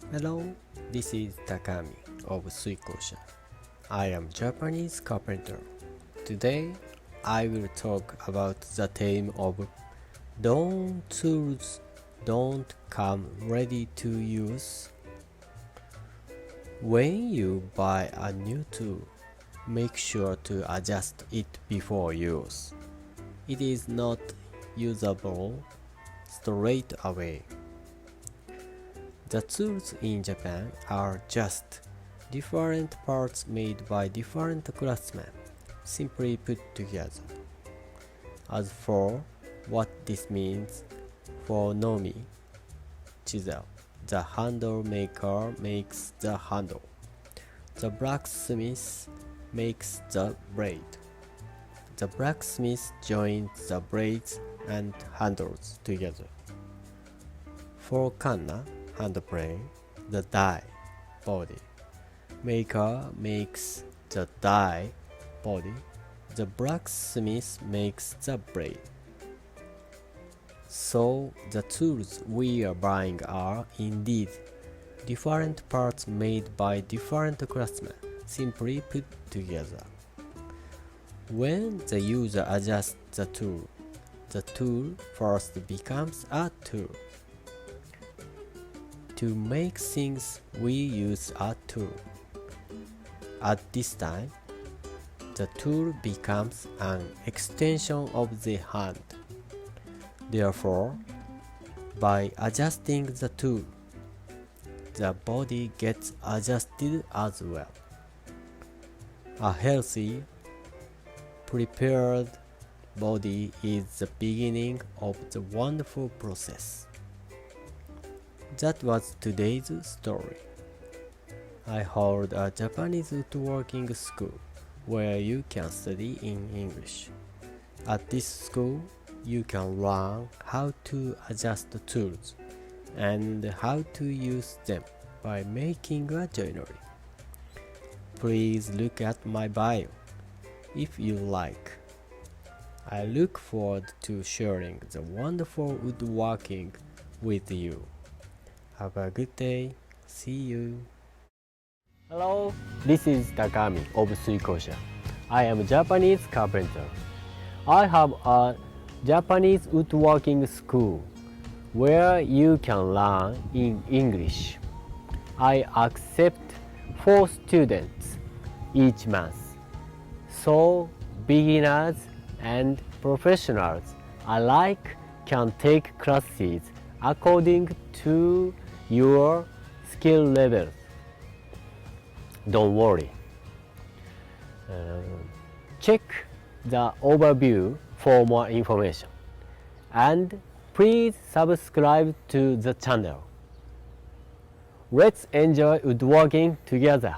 Hello, this is Takami of Suikosha. I am Japanese carpenter. Today, I will talk about the theme of don't tools don't come ready to use. When you buy a new tool, make sure to adjust it before use. It is not usable straight away. The tools in Japan are just different parts made by different craftsmen, simply put together. As for what this means for Nomi, chisel, the handle maker makes the handle. The blacksmith makes the blade. The blacksmith joins the blades and handles together. For Kanna, handplane, the die body. Maker makes the die body. The blacksmith makes the blade. So the tools we are buying are indeed different parts made by different craftsmen, simply put together. When the user adjusts the tool first becomes a tool. To make things, we use a tool. At this time, the tool becomes an extension of the hand. Therefore, by adjusting the tool, the body gets adjusted as well. A healthy, prepared body is the beginning of the wonderful process. That was today's story. I hold a Japanese woodworking school where you can study in English. At this school, you can learn how to adjust the tools and how to use them by making a joinery. Please look at my bio if you like. I look forward to sharing the wonderful woodworking with you. Have a good day. See you. Hello, this is Takami of Suikosha. I am a Japanese carpenter. I have a Japanese woodworking school where you can learn in English. I accept 4 students each month. So beginners and professionals alike can take classes according to your skill levels. Don't worry. Check the overview for more information. And please subscribe to the channel. Let's enjoy woodworking together.